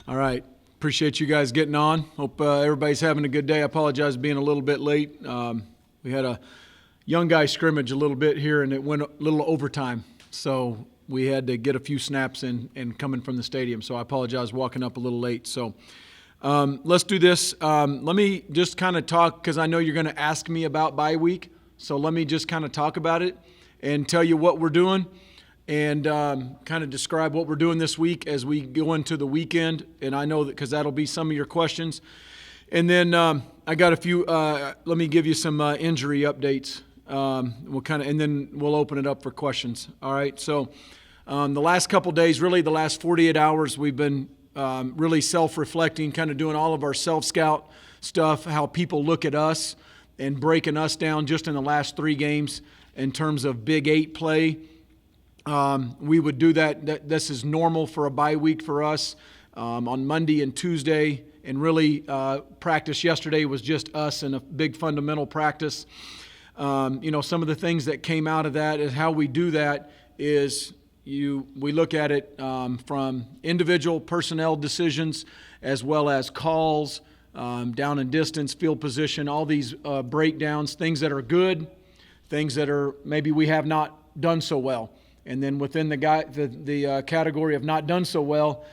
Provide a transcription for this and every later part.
All right. Appreciate you guys getting on. Hope everybody's having a good day. I apologize for being a little bit late. We had a young guy scrimmage a little bit here, and it went a little overtime. So we had to get a few snaps in coming from the stadium. So I apologize walking up a little late. So let's do this. Let me just kind of talk, because I know you're going to ask me about bye week. So let me just kind of talk about it and tell you what we're doing, and kind of describe what we're doing this week as we go into the weekend. And I know that because that'll be some of your questions. And then I got a few. Let me give you some injury updates. And then we'll open it up for questions. All right. So the last couple days, really the last 48 hours, we've been really self-reflecting, kind of doing all of our self-scout stuff, how people look at us, and breaking us down just in the last 3 games in terms of Big 8 play. We would do that. This is normal for a bye week for us on Monday and Tuesday. And really, practice yesterday was just us and a big fundamental practice. Some of the things that came out of that is how we do that is we look at it from individual personnel decisions as well as calls, down and distance, field position, all these breakdowns, things that are good, things that are maybe we have not done so well. And then within the category of not done so well,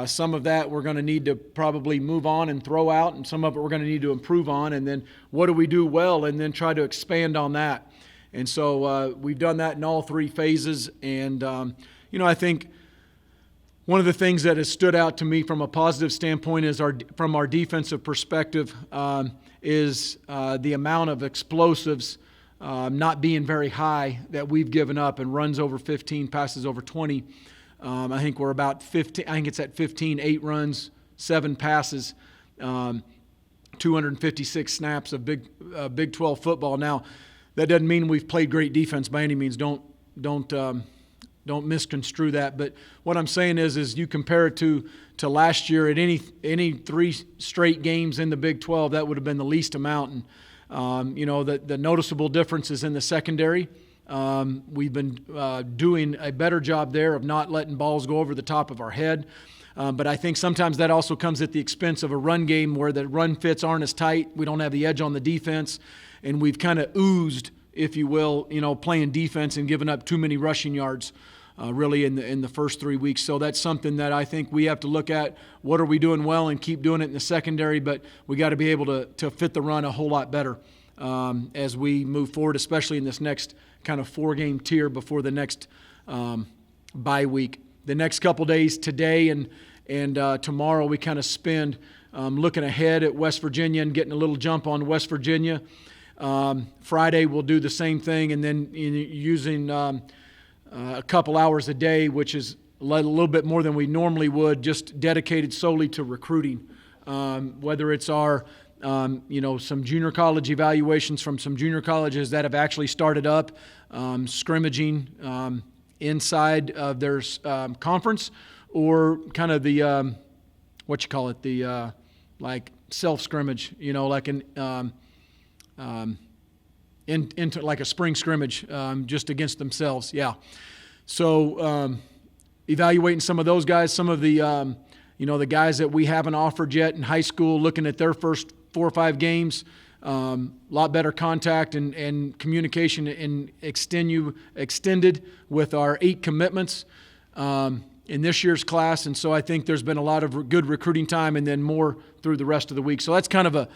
some of that we're going to need to probably move on and throw out, and some of it we're going to need to improve on. And then what do we do well, and then try to expand on that. And so we've done that in all 3 phases. And, I think one of the things that has stood out to me from a positive standpoint is from our defensive perspective is the amount of explosives not being very high that we've given up, and runs over 15, passes over 20. I think we're about 15. I think it's at 15, 8 runs, 7 passes, 256 snaps of Big 12 football. Now, that doesn't mean we've played great defense by any means. Don't misconstrue that. But what I'm saying is you compare it to last year at any 3 straight games in the Big 12, that would have been the least amount. And the noticeable difference is in the secondary. We've been doing a better job there of not letting balls go over the top of our head. But I think sometimes that also comes at the expense of a run game where the run fits aren't as tight. We don't have the edge on the defense. And we've kind of oozed, if you will, playing defense and giving up too many rushing yards really in the first 3 weeks. So that's something that I think we have to look at. What are we doing well, and keep doing it in the secondary, but we got to be able to fit the run a whole lot better as we move forward, especially in this next kind of 4-game tier before the next bye week. The next couple days, today and tomorrow, we kind of spend looking ahead at West Virginia and getting a little jump on West Virginia. Friday we'll do the same thing, and then using a couple hours a day, which is a little bit more than we normally would, just dedicated solely to recruiting. Whether it's our some junior college evaluations from some junior colleges that have actually started up, scrimmaging inside of their conference, or kind of the like self-scrimmage, like into like a spring scrimmage just against themselves. Yeah. So evaluating some of those guys, some of the the guys that we haven't offered yet in high school, looking at their first 4 or 5 games, a lot better contact and communication and extended with our 8 commitments in this year's class. And so I think there's been a lot of good recruiting time, and then more through the rest of the week. So that's kind of a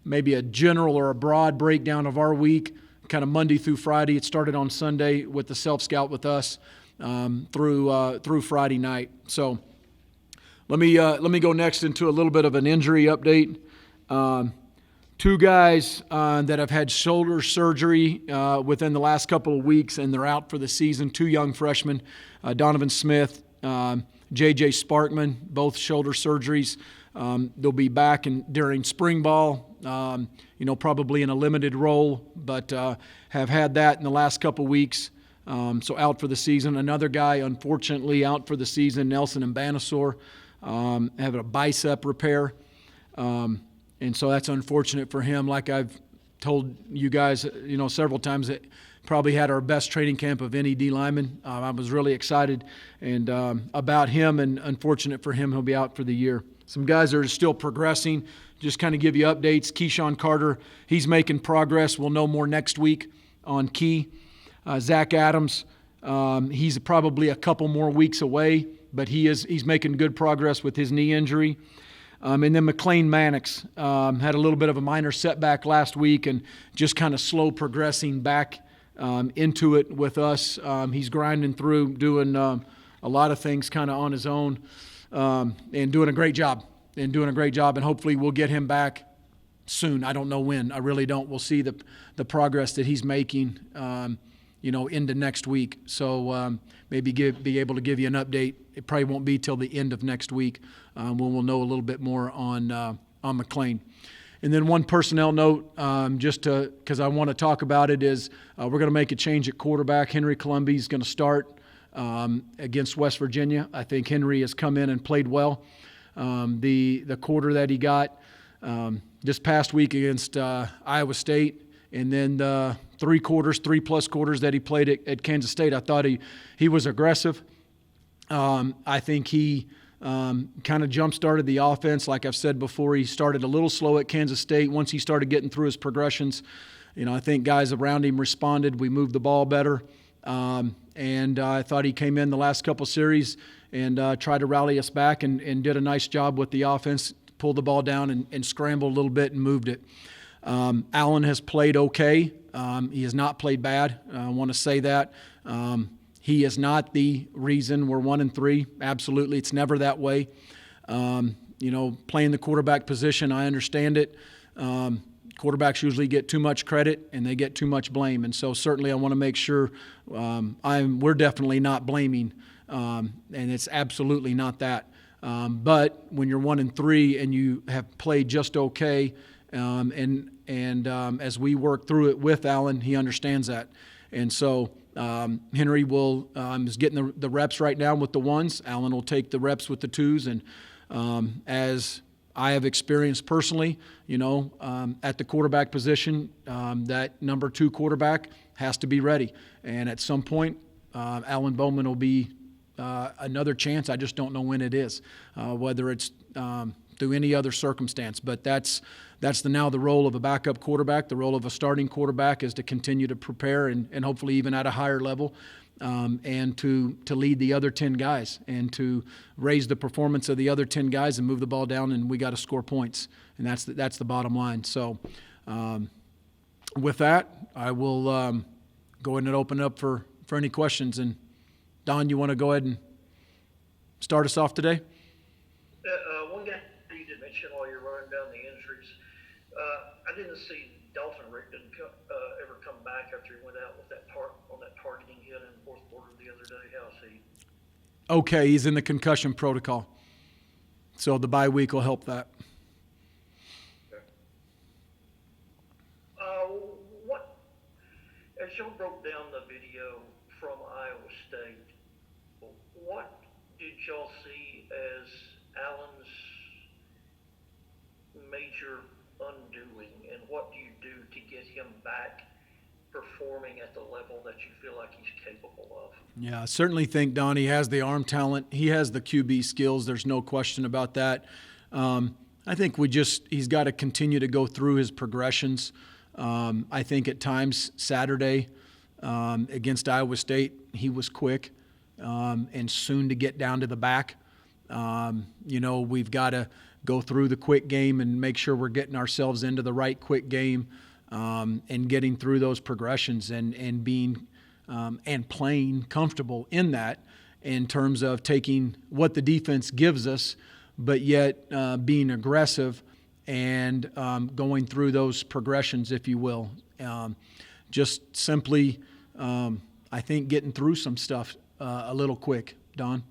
maybe a general or a broad breakdown of our week, kind of Monday through Friday. It started on Sunday with the self-scout with us through Friday night. So let me go next into a little bit of an injury update. 2 guys that have had shoulder surgery within the last couple of weeks, and they're out for the season. 2 young freshmen, Donovan Smith, J.J. Sparkman, both shoulder surgeries. They'll be back during spring ball, probably in a limited role, but have had that in the last couple weeks. So out for the season. Another guy, unfortunately, out for the season, Nelson and Banasaur, having a bicep repair. And so that's unfortunate for him. Like I've told you guys, several times that probably had our best training camp of any D lineman. I was really excited and about him, and unfortunate for him, he'll be out for the year. Some guys are still progressing. Just kind of give you updates. Keyshawn Carter, he's making progress. We'll know more next week on Key. Zach Adams, he's probably a couple more weeks away, but he's making good progress with his knee injury. And then McLean Mannix had a little bit of a minor setback last week and just kind of slow progressing back into it with us. He's grinding through, doing a lot of things kind of on his own, and doing a great job. And hopefully we'll get him back soon. I don't know when. I really don't. We'll see the progress that he's making, into next week. So maybe be able to give you an update. It probably won't be till the end of next week when we'll know a little bit more on McLean. And then one personnel note, because I want to talk about it, is we're going to make a change at quarterback. Henry Colombi is going to start against West Virginia. I think Henry has come in and played well. The quarter that he got this past week against Iowa State, and then the 3+ quarters that he played at Kansas State, I thought he was aggressive. I think he kind of jump-started the offense. Like I've said before, he started a little slow at Kansas State. Once he started getting through his progressions, I think guys around him responded. We moved the ball better. And I thought he came in the last couple series and tried to rally us back and did a nice job with the offense, pulled the ball down and scrambled a little bit and moved it. Allen has played okay. He has not played bad. I want to say that. He is not the reason we're 1-3. Absolutely. It's never that way. Playing the quarterback position, I understand it. Quarterbacks usually get too much credit and they get too much blame. And so certainly I want to make sure we're definitely not blaming, and it's absolutely not that. But when you're 1-3 and you have played just okay, and as we work through it with Allen, he understands that. And so Henry is getting the reps right now with the ones. Allen will take the reps with the twos. And as I have experienced personally, at the quarterback position, that number 2 quarterback has to be ready. And at some point, Alan Bowman will be another chance. I just don't know when it is, whether it's through any other circumstance. But that's now the role of a backup quarterback. The role of a starting quarterback is to continue to prepare and hopefully even at a higher level, and to lead the other 10 guys and to raise the performance of the other 10 guys and move the ball down, and we got to score points. And that's the bottom line. So with that, I will go ahead and open it up for any questions. And Don, you want to go ahead and start us off today? One guy you did mention while you're running down the injuries, I didn't see Dalton Rigdon ever come back after he went out with that targeting hit in the fourth quarter the other day. How's he? Okay, he's in the concussion protocol. So the bye week will help that. Okay. As y'all broke down the video from Iowa State, what did y'all see as Allen's major undoing, and what do you do to get him back performing at the level that you feel like he's capable of? Yeah, I certainly think Donnie has the arm talent. He has the QB skills. There's no question about that. I think he's got to continue to go through his progressions. I think at times Saturday against Iowa State, he was quick and soon to get down to the back. We've got to go through the quick game and make sure we're getting ourselves into the right quick game, and getting through those progressions and being and playing comfortable in that, in terms of taking what the defense gives us, but yet being aggressive and going through those progressions, if you will. Just simply, I think, getting through some stuff a little quick. Don?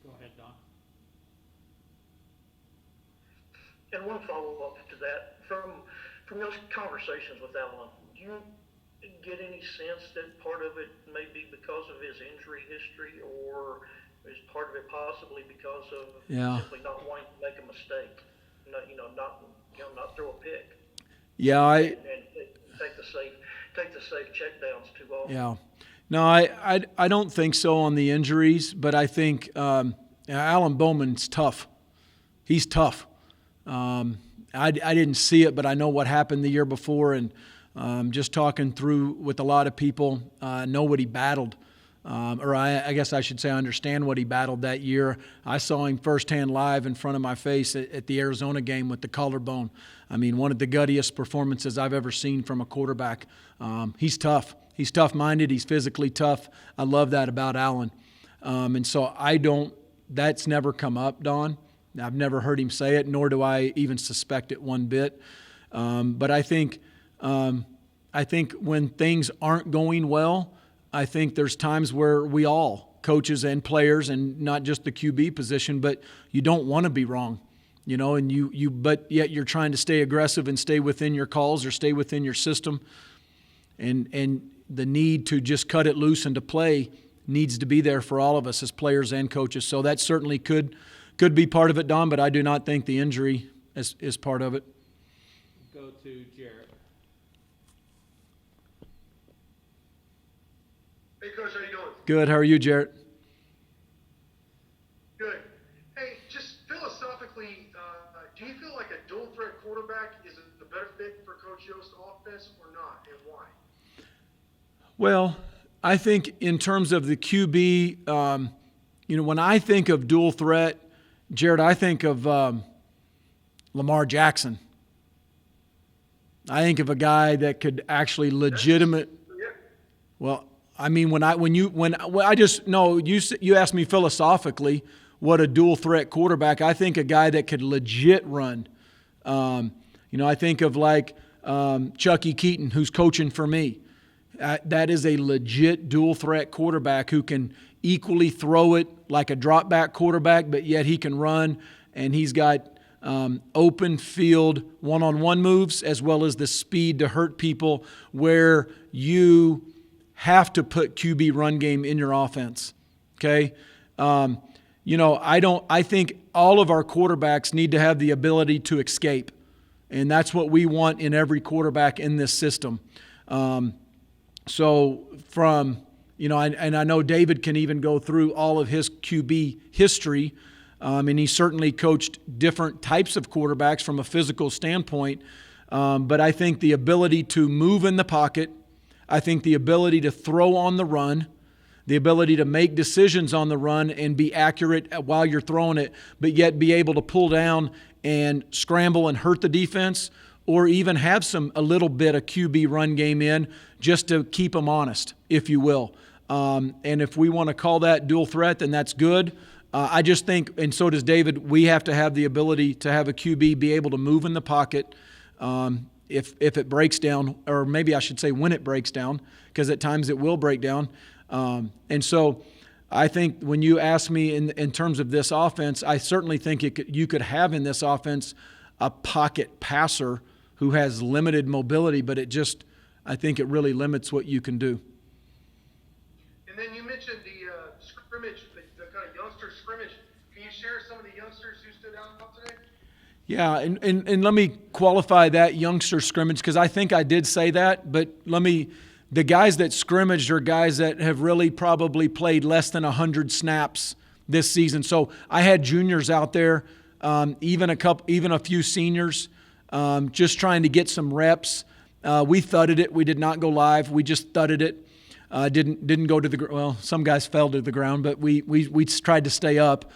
Go ahead, Don. And one follow-up to that. From those conversations with Allen, do you get any sense that part of it may be because of his injury history, or is part of it possibly because of simply not wanting to make a mistake, not throw a pick? Yeah, and take the safe check downs too often. yeah. No, I don't think so on the injuries, but I think Alan Bowman's tough. He's tough. I didn't see it, but I know what happened the year before, and just talking through with a lot of people, know what he battled. Or I guess I should say I understand what he battled that year. I saw him firsthand live in front of my face at the Arizona game with the collarbone. I mean, one of the guttiest performances I've ever seen from a quarterback. He's tough. He's tough-minded. He's physically tough. I love that about Allen. And so that's never come up, Don. I've never heard him say it, nor do I even suspect it one bit. But I think when things aren't going well, I think there's times where we all, coaches and players, and not just the QB position, but you don't want to be wrong, and but yet you're trying to stay aggressive and stay within your calls or stay within your system, and the need to just cut it loose and to play needs to be there for all of us as players and coaches. So that certainly could be part of it, Don, but I do not think the injury is part of it. Go to Jarrett. Hey, Coach, how you doing? Good. How are you, Jarrett? Good. Hey, just philosophically, do you feel like a dual threat quarterback is the better fit for Coach Yost's offense or not, and why? Well, I think in terms of the QB, when I think of dual threat, Jared, I think of Lamar Jackson. I think of a guy that could actually Well, I mean, you asked me philosophically what a dual threat quarterback. I think a guy that could legit run. I think of like Chucky Keaton, who's coaching for me. That is a legit dual threat quarterback who can equally throw it like a drop back quarterback, but yet he can run, and he's got open field one-on-one moves as well as the speed to hurt people where you have to put QB run game in your offense. Okay? I think all of our quarterbacks need to have the ability to escape, and that's what we want in every quarterback in this system. So from, and I know David can even go through all of his QB history, and he certainly coached different types of quarterbacks from a physical standpoint. But I think the ability to move in the pocket, I think the ability to throw on the run, the ability to make decisions on the run and be accurate while you're throwing it, but yet be able to pull down and scramble and hurt the defense, or even have a little bit of QB run game in just to keep them honest, if you will. And if we want to call that dual threat, then that's good. I just think, and so does David, we have to have the ability to have a QB be able to move in the pocket if it breaks down, or maybe I should say when it breaks down, because at times it will break down. And so I think when you ask me in terms of this offense, I certainly think you could have in this offense a pocket passer who has limited mobility, but I think it really limits what you can do. And then you mentioned the scrimmage, the kind of youngster scrimmage. Can you share some of the youngsters who stood out today? Yeah, and let me qualify that youngster scrimmage, because I think I did say that, but the guys that scrimmaged are guys that have really probably played less than 100 snaps this season. So I had juniors out there, even a few seniors, just trying to get some reps. We thudded it. We did not go live. We just thudded it. Didn't go to the ground. Well, some guys fell to the ground, but we tried to stay up.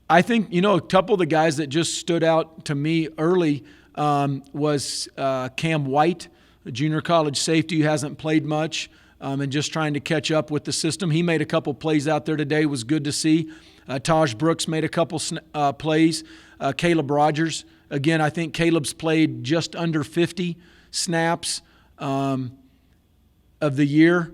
I think, a couple of the guys that just stood out to me early was Cam White, a junior college safety who hasn't played much, and just trying to catch up with the system. He made a couple plays out there today. Was good to see. Taj Brooks made a couple plays. Caleb Rogers. Again, I think Caleb's played just under 50 snaps of the year,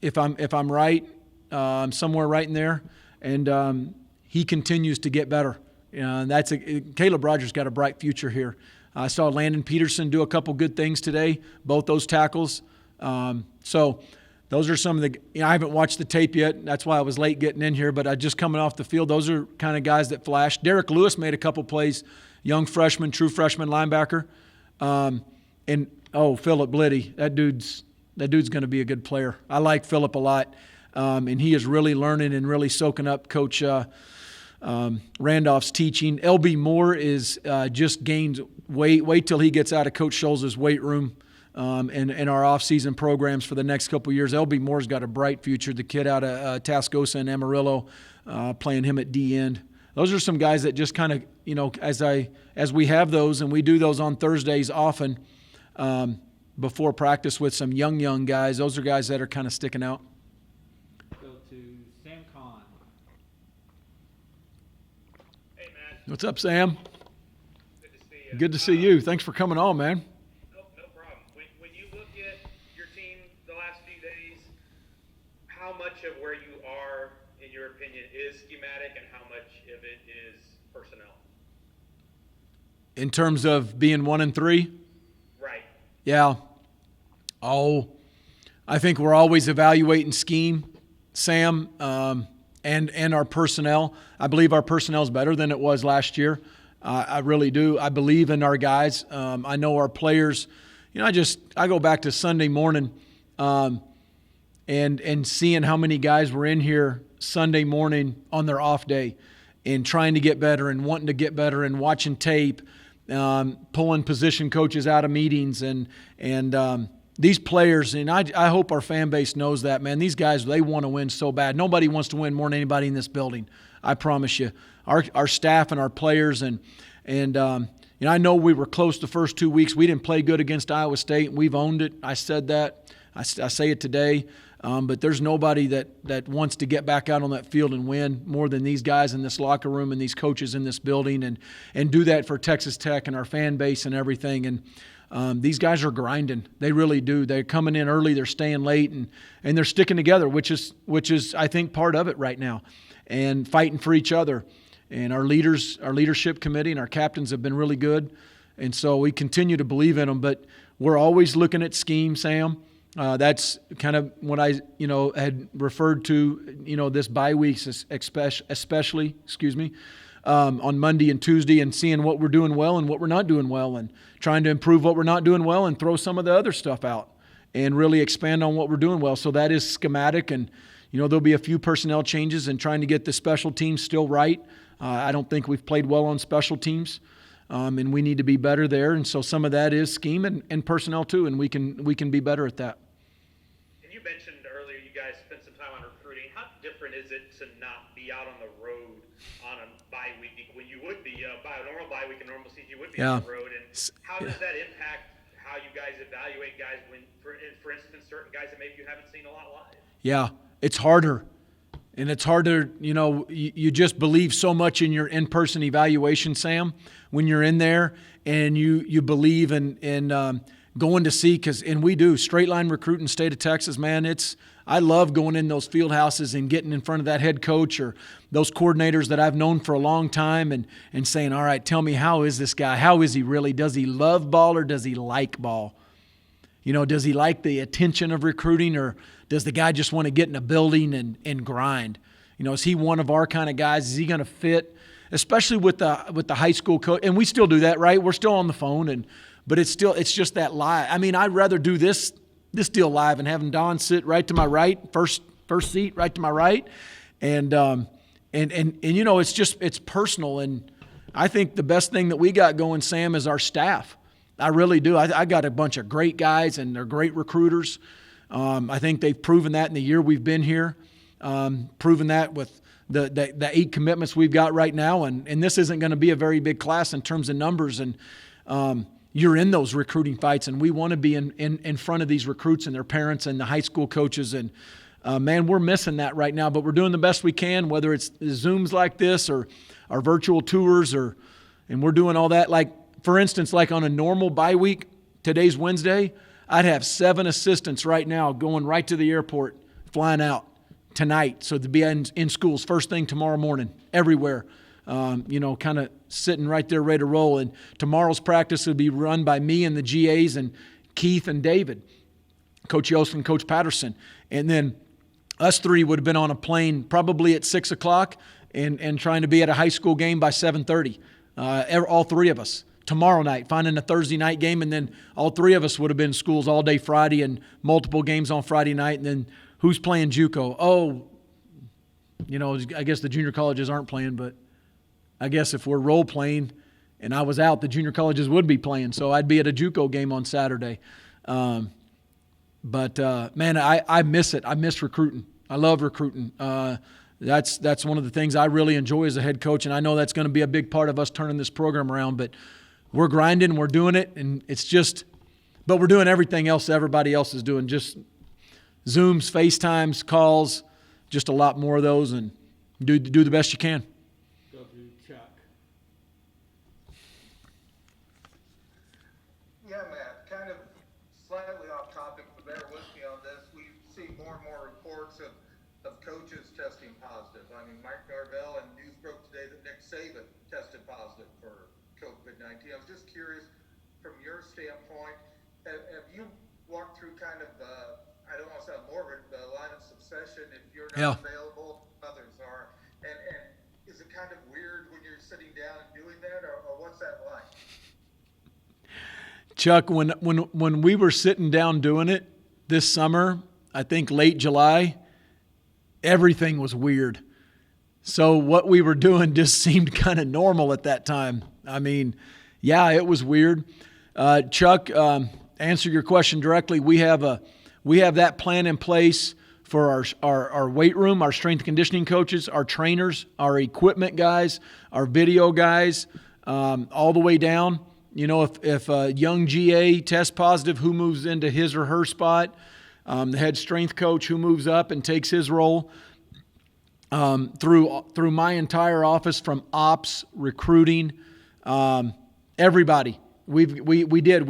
if I'm right, somewhere right in there, and he continues to get better. Caleb Rogers got a bright future here. I saw Landon Peterson do a couple good things today, both those tackles. So those are some of the. I haven't watched the tape yet. That's why I was late getting in here. But I just coming off the field. Those are kind of guys that flashed. Derek Lewis made a couple plays. Young freshman, true freshman linebacker. And Philip Blitty, that dude's going to be a good player. I like Philip a lot, and he is really learning and really soaking up Coach Randolph's teaching. LB Moore is just gained weight. Wait till he gets out of Coach Scholes' weight room and our off-season programs for the next couple of years. LB Moore's got a bright future. The kid out of Tascosa and Amarillo, playing him at D end. Those are some guys that just kind of, as we have those, and we do those on Thursdays often before practice with some young guys. Those are guys that are kind of sticking out. Go to Sam Kahn. Hey, man. What's up, Sam? Good to see you. Good to see you. Thanks for coming on, man. No problem. When you look at your team the last few days, how much of where you are, in your opinion, is schematic and how much of it is personnel? In terms of being 1-3? Right. Yeah. I think we're always evaluating scheme, Sam, and our personnel. I believe our personnel is better than it was last year. I really do. I believe in our guys. I know our players. I go back to Sunday morning and seeing how many guys were in here Sunday morning on their off day and trying to get better and wanting to get better and watching tape, pulling position coaches out of meetings and these players, and I hope our fan base knows that, man. These guys, they want to win so bad. Nobody wants to win more than anybody in this building. I promise you. Our staff and our players and I know we were close the first 2 weeks. We didn't play good against Iowa State, and we've owned it. I said that. I say it today. But there's nobody that wants to get back out on that field and win more than these guys in this locker room and these coaches in this building and do that for Texas Tech and our fan base and everything. And these guys are grinding. They really do. They're coming in early. They're staying late, and they're sticking together, which is I think part of it right now, and fighting for each other. And our leadership committee and our captains have been really good, and so we continue to believe in them. But we're always looking at scheme, Sam. That's kind of what I had referred to this bye weeks especially on Monday and Tuesday, and seeing what we're doing well and what we're not doing well, and trying to improve what we're not doing well and throw some of the other stuff out and really expand on what we're doing well. So that is schematic, and there'll be a few personnel changes and trying to get the special teams still right. I don't think we've played well on special teams, and we need to be better there. And so some of that is scheme and personnel too, and we can be better at that. And you mentioned earlier you guys spent some time on recruiting. How different is it to not be out on the road on a bye week when you would be by a normal bye week in normal season, you would be on the road? And how does that impact how you guys evaluate guys when, for instance, certain guys that maybe you haven't seen a lot live? Yeah, it's harder. And it's harder, you just believe so much in your in-person evaluation, Sam, when you're in there, and you believe in going to see, and we do, straight line recruiting, state of Texas, man. I love going in those field houses and getting in front of that head coach or those coordinators that I've known for a long time and saying, all right, tell me, how is this guy? How is he really? Does he love ball or does he like ball? Does he like the attention of recruiting, or does the guy just want to get in a building and grind? Is he one of our kind of guys? Is he going to fit, especially with the high school coach? And we still do that, right? We're still on the phone, but it's just that live. I mean, I'd rather do this deal live and having Don sit right to my right, first seat right to my right, and it's personal. And I think the best thing that we got going, Sam, is our staff. I really do. I got a bunch of great guys, and they're great recruiters. I think they've proven that in the year we've been here, proven that with the 8 commitments we've got right now. And this isn't going to be a very big class in terms of numbers. And you're in those recruiting fights, and we want to be in front of these recruits and their parents and the high school coaches. And, man, we're missing that right now. But we're doing the best we can, whether it's Zooms like this or our virtual tours, and we're doing all that. Like, for instance, like on a normal bye week, today's Wednesday, I'd have 7 assistants right now going right to the airport, flying out tonight. So to be in schools first thing tomorrow morning, everywhere, kind of sitting right there ready to roll. And tomorrow's practice will be run by me and the GAs and Keith and David, Coach Yost and Coach Patterson. And then us 3 would have been on a plane probably at 6 o'clock and trying to be at a high school game by 7:30, all 3 of us, tomorrow night, finding a Thursday night game, and then all three of us would have been in schools all day Friday and multiple games on Friday night, and then who's playing JUCO? Oh, I guess the junior colleges aren't playing, but I guess if we're role playing and I was out, the junior colleges would be playing, so I'd be at a JUCO game on Saturday. Man, I miss it. I miss recruiting. I love recruiting. That's one of the things I really enjoy as a head coach, and I know that's going to be a big part of us turning this program around. But we're grinding, we're doing it, and but we're doing everything else everybody else is doing, just Zooms, FaceTimes, calls, just a lot more of those, and do the best you can. Go to Chuck. Yeah, Matt, kind of slightly off topic, but bear with me on this. We see more and more reports of coaches testing positive. I mean, Mike Norvell and news broke today that Nick Saban tested positive for COVID-19. I was just curious, from your standpoint, have you walked through kind of, I don't want to sound morbid, but a line of succession if you're not available, others are. And is it kind of weird when you're sitting down and doing that, or what's that like? Chuck, when we were sitting down doing it this summer, I think late July, everything was weird. So what we were doing just seemed kind of normal at that time. I mean, yeah, it was weird. Chuck, answer your question directly. We have that plan in place for our weight room, our strength and conditioning coaches, our trainers, our equipment guys, our video guys, all the way down. If a young GA tests positive, who moves into his or her spot? The head strength coach, who moves up and takes his role. Through my entire office, from ops, recruiting, everybody. We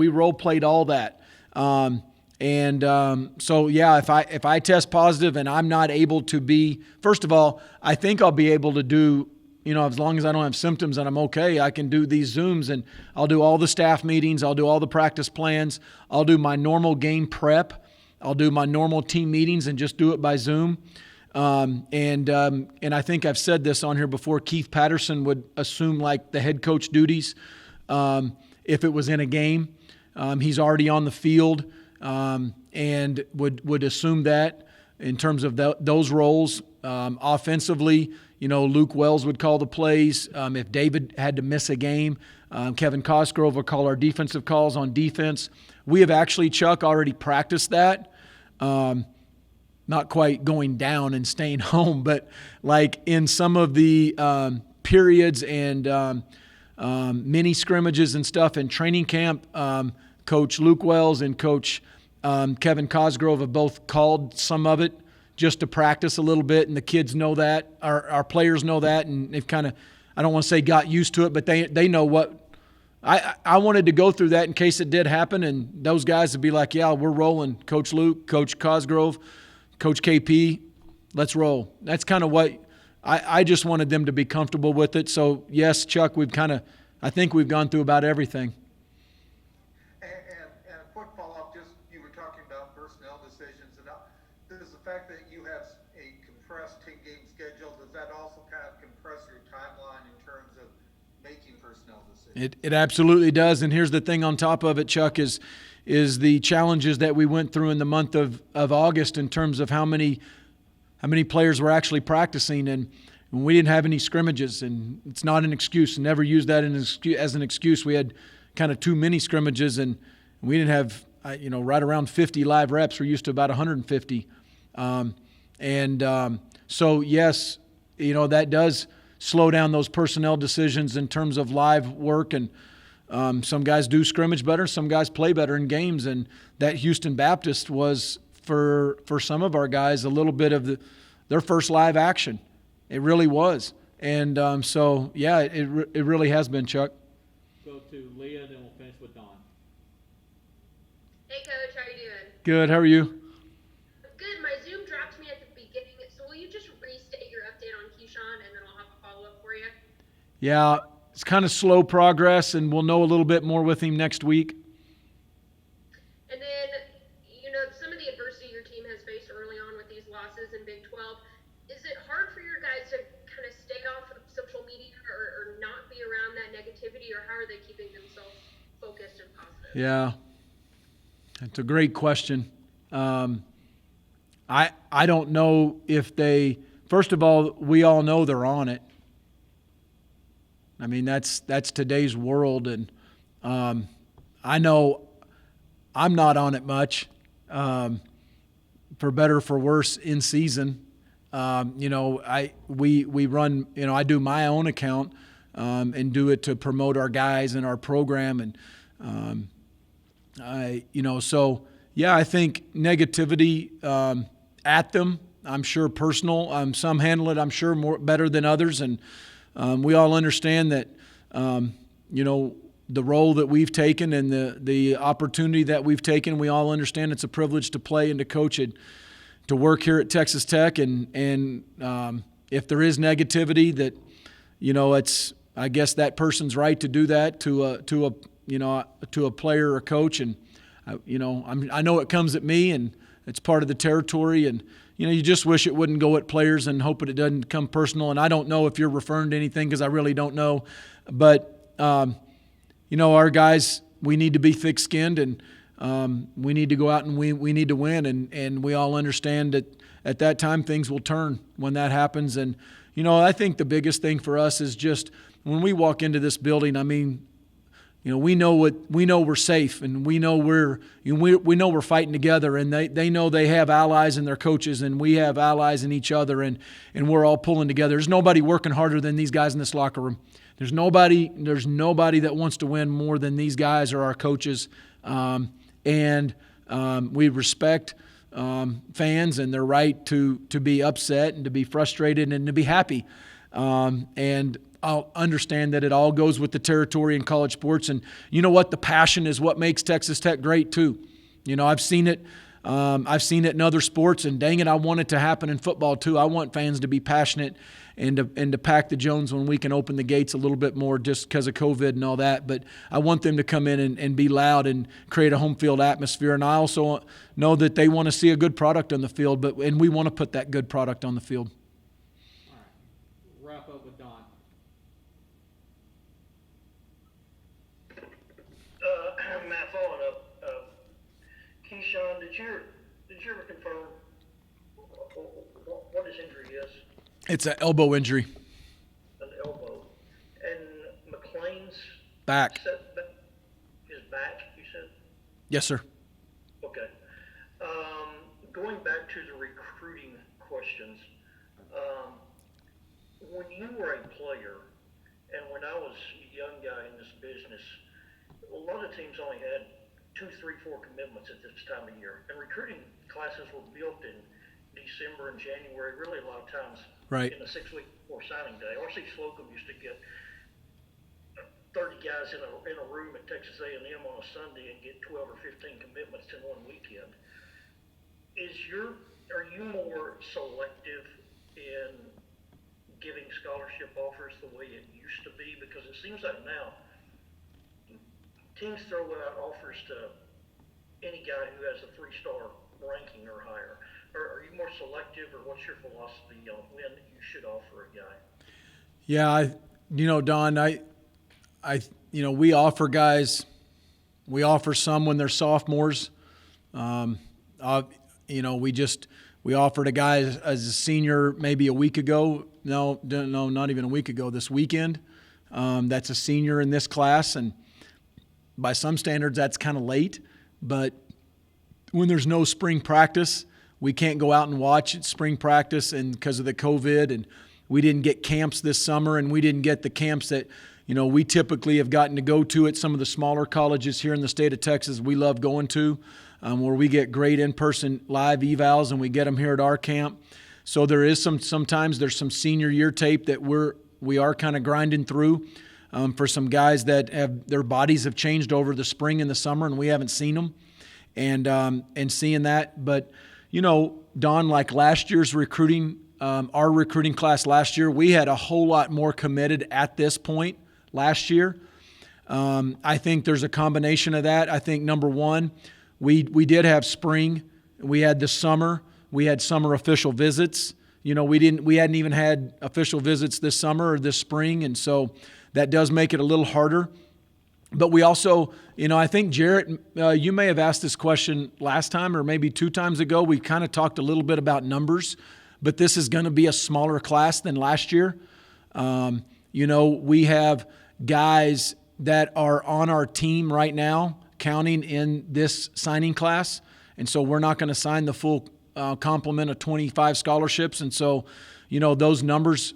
role played all that. So yeah, if I test positive and I'm not able to be, first of all, I think I'll be able to do, as long as I don't have symptoms and I'm okay, I can do these Zooms, and I'll do all the staff meetings, I'll do all the practice plans, I'll do my normal game prep, I'll do my normal team meetings and just do it by Zoom. And I think I've said this on here before, Keith Patterson would assume like the head coach duties if it was in a game. He's already on the field and would assume that in terms of those roles. Offensively, Luke Wells would call the plays. If David had to miss a game, Kevin Cosgrove would call our defensive calls on defense. We have actually, Chuck, already practiced that. Not quite going down and staying home, but like in some of the periods and mini scrimmages and stuff in training camp, Coach Luke Wells and Coach Kevin Cosgrove have both called some of it just to practice a little bit, and the kids know that, our players know that, and they've kind of, I don't want to say got used to it, but they know what. I wanted to go through that in case it did happen, and those guys would be like, yeah, we're rolling. Coach Luke, Coach Cosgrove, Coach KP, let's roll. That's kind of what I just wanted them to be comfortable with it. So, yes, Chuck, I think we've gone through about everything. And a quick follow-up, just you were talking about personnel decisions, and does the fact that you have a compressed 10-game schedule, does that also kind of compress your timeline in terms of making personnel decisions? It absolutely does, and here's the thing on top of it, Chuck, is the challenges that we went through in the month of August in terms of how many players were actually practicing, and we didn't have any scrimmages, and it's not an excuse. Never use that as an excuse. We had kind of too many scrimmages, and we didn't have right around 50 live reps. We're used to about 150, so yes, that does slow down those personnel decisions in terms of live work. And some guys do scrimmage better, some guys play better in games, and that Houston Baptist was for some of our guys a little bit of their first live action. It really was, and so yeah, it really has been, Chuck. Go to Leah, then we'll finish with Dawn. Hey Coach, how you doing? Good. How are you? Good. My Zoom dropped me at the beginning, so will you just restate your update on Keyshawn, and then I'll have a follow-up for you? Yeah, it's kind of slow progress, and we'll know a little bit more with him next week. And then, some of the adversity your team has faced early on with these losses in Big 12, is it hard for your guys to kind of stay off of social media or not be around that negativity negativity, or how are they keeping themselves focused and positive? Yeah, it's a great question. I don't know if they. First of all, we all know they're on it. I mean, that's today's world, and I know I'm not on it much, for better or for worse in season. We run. I do my own account and do it to promote our guys and our program, and I think negativity at them. I'm sure personal. Some handle it, I'm sure, more better than others, and we all understand that. The role that we've taken and the opportunity that we've taken, we all understand it's a privilege to play and to coach it, to work here at Texas Tech, and if there is negativity, that it's, I guess, that person's right to do that to a player or a coach, and I know it comes at me, and it's part of the territory, and you just wish it wouldn't go at players, and hope it doesn't come personal. And I don't know if you're referring to anything, because I really don't know, but our guys, we need to be thick-skinned, and we need to go out and we need to win, and we all understand that at that time things will turn when that happens. And I think the biggest thing for us is just when we walk into this building, I mean, we know we're safe, and we know we're fighting together, and they know they have allies in their coaches, and we have allies in each other, and we're all pulling together. There's nobody working harder than these guys in this locker room. There's nobody that wants to win more than these guys or our coaches, and we respect fans and their right to be upset and to be frustrated and to be happy, and I'll understand that it all goes with the territory in college sports. And you know what? The passion is what makes Texas Tech great too. I've seen it. I've seen it in other sports, and dang it, I want it to happen in football too. I want fans to be passionate and to pack the Jones when we can open the gates a little bit more, just because of COVID and all that. But I want them to come in and be loud and create a home field atmosphere. And I also know that they want to see a good product on the field, and we want to put that good product on the field. All right. Wrap up with Don. Matt, following up, Keyshawn, did you ever confirm what his injury is? It's an elbow injury. An elbow. And McLean's Back. His back, you said? Yes, sir. Okay. Going back to the recruiting questions, when you were a player, and when I was a young guy in this business, a lot of teams only had 2, 3, 4 commitments at this time of year, and recruiting classes were built in December and January, really a lot of times Right. in the 6-week before signing day. R.C. Slocum used to get 30 guys in a room at Texas A&M on a Sunday and get 12 or 15 commitments in one weekend. Are you more selective in giving scholarship offers the way it used to be? Because it seems like now teams throw out offers to any guy who has a 3-star ranking or higher. Are you more selective, or what's your philosophy on when you should offer a guy? Yeah, Don, we offer guys. We offer some when they're sophomores. We offered a guy as a senior maybe a week ago. No, not even a week ago. This weekend, that's a senior in this class, and by some standards, that's kind of late. But when there's no spring practice, we can't go out and watch spring practice, and because of the COVID, and we didn't get camps this summer, and we didn't get the camps that we typically have gotten to go to at some of the smaller colleges here in the state of Texas. We love going to, where we get great in-person live evals, and we get them here at our camp. So there is sometimes there's some senior year tape that we are kind of grinding through for some guys that have their bodies have changed over the spring and the summer, and we haven't seen them, and seeing that. But Don, like last year's recruiting, our recruiting class last year, we had a whole lot more committed at this point last year. I think there's a combination of that. I think number one, we did have spring, we had the summer, we had summer official visits. We hadn't even had official visits this summer or this spring, and so that does make it a little harder. But we also, I think, Jarrett, you may have asked this question last time or maybe 2 times ago. We kind of talked a little bit about numbers, but this is going to be a smaller class than last year. We have guys that are on our team right now counting in this signing class, and so we're not going to sign the full complement of 25 scholarships. And so, those numbers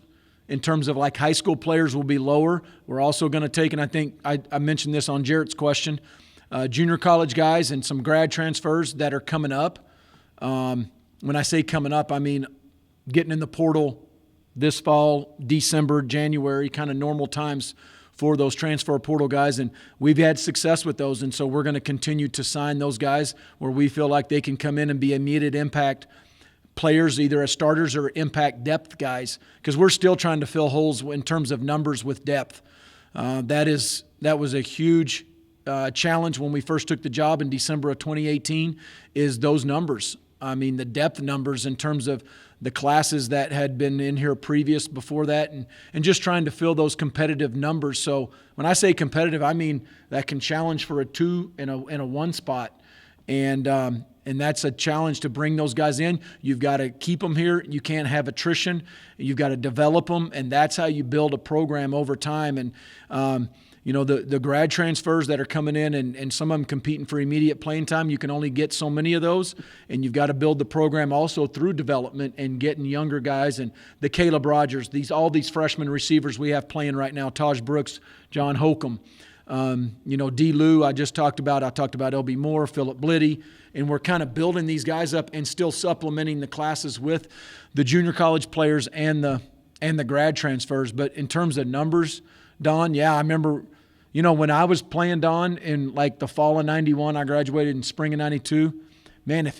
in terms of like high school players will be lower. We're also going to take, and I think I mentioned this on Jarrett's question, junior college guys and some grad transfers that are coming up. When I say coming up, I mean getting in the portal this fall, December, January, kind of normal times for those transfer portal guys, and we've had success with those, and so we're going to continue to sign those guys where we feel like they can come in and be immediate impact players, either as starters or impact depth guys, because we're still trying to fill holes in terms of numbers with depth. That was a huge challenge when we first took the job in December of 2018, is those numbers. I mean, the depth numbers in terms of the classes that had been in here previous before that, and just trying to fill those competitive numbers. So when I say competitive, I mean that can challenge for a 2 and a 1 spot. And that's a challenge to bring those guys in. You've got to keep them here. You can't have attrition. You've got to develop them, and that's how you build a program over time. And, the grad transfers that are coming in and some of them competing for immediate playing time, you can only get so many of those, and you've got to build the program also through development and getting younger guys. And the Caleb Rogers, all these freshman receivers we have playing right now, Taj Brooks, John Holcomb, D. Lou, I talked about LB Moore, Philip Blitty, and we're kind of building these guys up and still supplementing the classes with the junior college players and the grad transfers. But in terms of numbers, Don, yeah, I remember, when I was playing, Don, in like the fall of 91, I graduated in spring of 92. Man,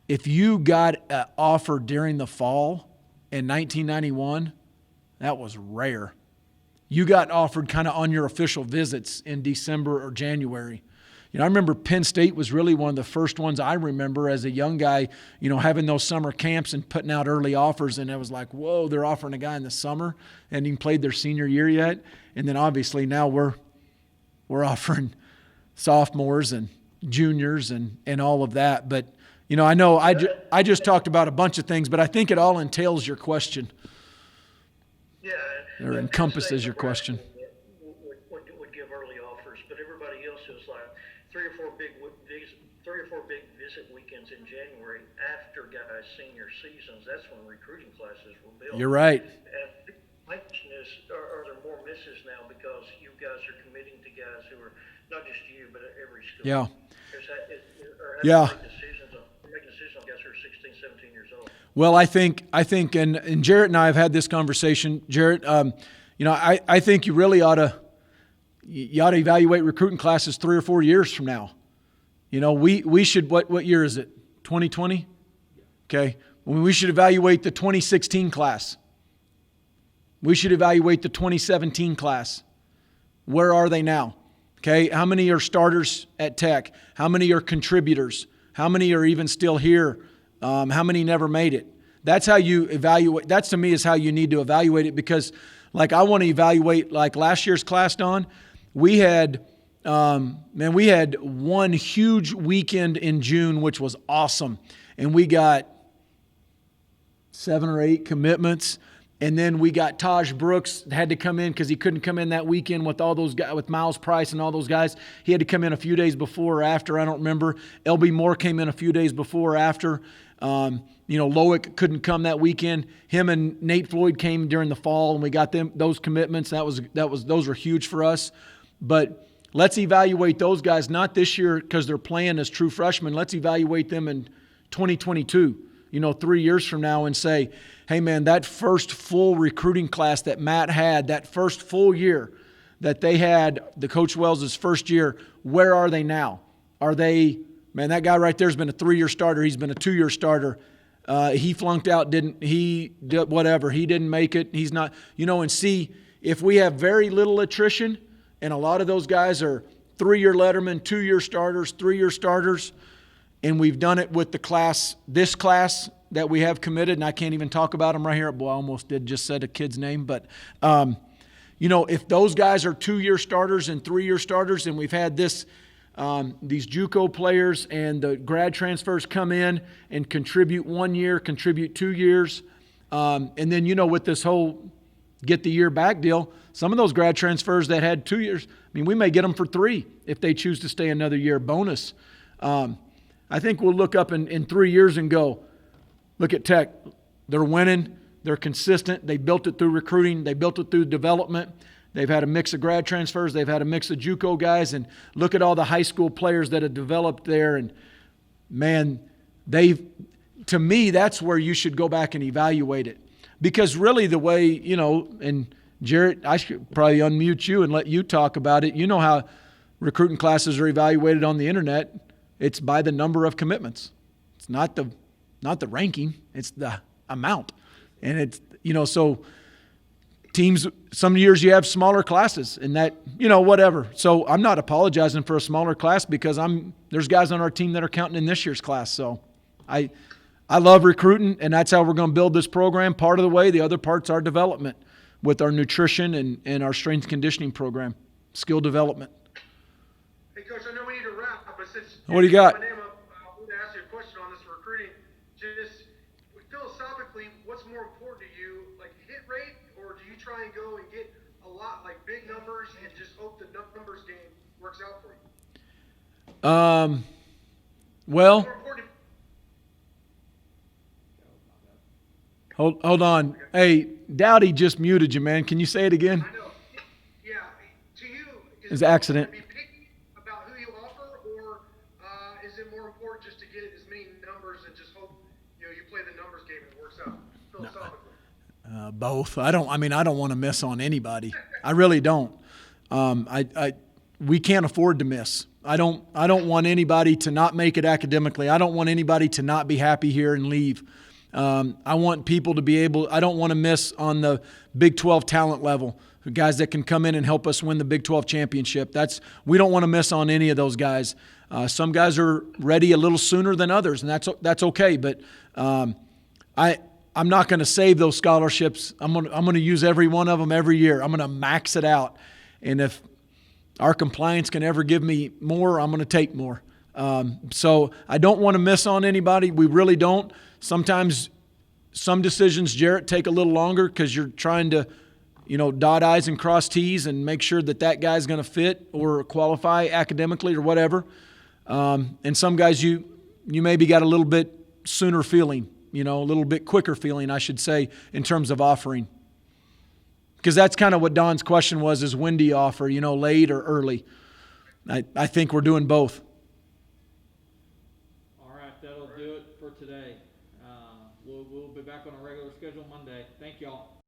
if you got an offer during the fall in 1991, that was rare. You got offered kind of on your official visits in December or January. I remember Penn State was really one of the first ones I remember as a young guy, having those summer camps and putting out early offers. And it was like, whoa, they're offering a guy in the summer and even played their senior year yet. And then obviously now we're offering sophomores and juniors and all of that. But, I know I just talked about a bunch of things, but I think it all entails your question. Yeah. Or encompasses your question. Would give early offers, but everybody else is like three or four big visit weekends in January after guys' senior seasons. That's when recruiting classes were built. You're right. And my question is, are there more misses now because you guys are committing to guys who are not just you, but at every school? Yeah. Yeah. Making decisions on guys who are 16, 17 years old. Well, I think, and Jarrett and I have had this conversation. Jarrett, I think you really ought to evaluate recruiting classes 3 or 4 years from now. We should, what year is it? 2020? Okay. We should evaluate the 2016 class. We should evaluate the 2017 class. Where are they now? Okay. How many are starters at Tech? How many are contributors? How many are even still here? How many never made it? That's how you evaluate. That's, to me, is how you need to evaluate it, because like I want to evaluate like last year's class, Don. We had one huge weekend in June, which was awesome. And we got 7 or 8 commitments. And then we got Taj Brooks had to come in because he couldn't come in that weekend with all those guys, with Miles Price and all those guys. He had to come in a few days before or after. I don't remember. LB Moore came in a few days before or after. Loic couldn't come that weekend. Him and Nate Floyd came during the fall, and we got those commitments. Those were huge for us. But let's evaluate those guys, not this year because they're playing as true freshmen. Let's evaluate them in 2022, 3 years from now, and say, hey, man, that first full recruiting class that Matt had, that first full year that they had, the Coach Wells' first year, where are they now? Are they, man, that guy right there has been a 3-year starter. He's been a 2-year starter. He flunked out, he didn't make it. He's not, and see, if we have very little attrition and a lot of those guys are 3-year lettermen, 2-year starters, 3-year starters, and we've done it with this class that we have committed, and I can't even talk about them right here. Boy, I almost just said a kid's name, but, if those guys are 2-year starters and 3-year starters, and we've had these JUCO players and the grad transfers come in and contribute 1 year, contribute 2 years, and then, with this whole get the year back deal, some of those grad transfers that had 2 years, we may get them for 3 if they choose to stay another year bonus. I think we'll look up in 3 years and go, look at Tech. They're winning. They're consistent. They built it through recruiting. They built it through development. They've had a mix of grad transfers. They've had a mix of JUCO guys. And look at all the high school players that have developed there. And, man, to me, that's where you should go back and evaluate it. Because really the way, and Jarrett, I should probably unmute you and let you talk about it. You know how recruiting classes are evaluated on the internet. It's by the number of commitments. It's not the ranking. It's the amount. And it's, so teams, some years you have smaller classes and that, whatever. So I'm not apologizing for a smaller class because there's guys on our team that are counting in this year's class. So I love recruiting, and that's how we're going to build this program part of the way. The other part's our development with our nutrition and our strength conditioning program, skill development. Hey, Coach, I know we need to wrap, but since What do you got? my name up, I want to ask you a question on this recruiting. Just philosophically, what's more important to you, like hit rate, or do you try and go and get a lot, like big numbers, and just hope the numbers game works out for you? Well, More important hold on. Hey, Dowdy just muted you, man. Can you say it again? I know. Yeah. To you, It's an accident. Be picky about who you offer, or is it more important just to get as many numbers and just hope you play the numbers game and it works out philosophically? Both. I don't want to miss on anybody. I really don't. We can't afford to miss. I don't want anybody to not make it academically. I don't want anybody to not be happy here and leave. I want people to be able – I don't want to miss on the Big 12 talent level, guys that can come in and help us win the Big 12 championship. We don't want to miss on any of those guys. Some guys are ready a little sooner than others, and that's okay. But I'm not going to save those scholarships. I'm going to use every one of them every year. I'm going to max it out. And if our compliance can ever give me more, I'm going to take more. So I don't want to miss on anybody. We really don't. Sometimes some decisions, Jarrett, take a little longer because you're trying to, dot I's and cross T's and make sure that guy's going to fit or qualify academically or whatever. And some guys you maybe got a little bit sooner feeling, a little bit quicker feeling, I should say, in terms of offering. Because that's kind of what Don's question was, is when do you offer, late or early? I think we're doing both. All right, that'll do it for today. We'll be back on a regular schedule Monday. Thank y'all.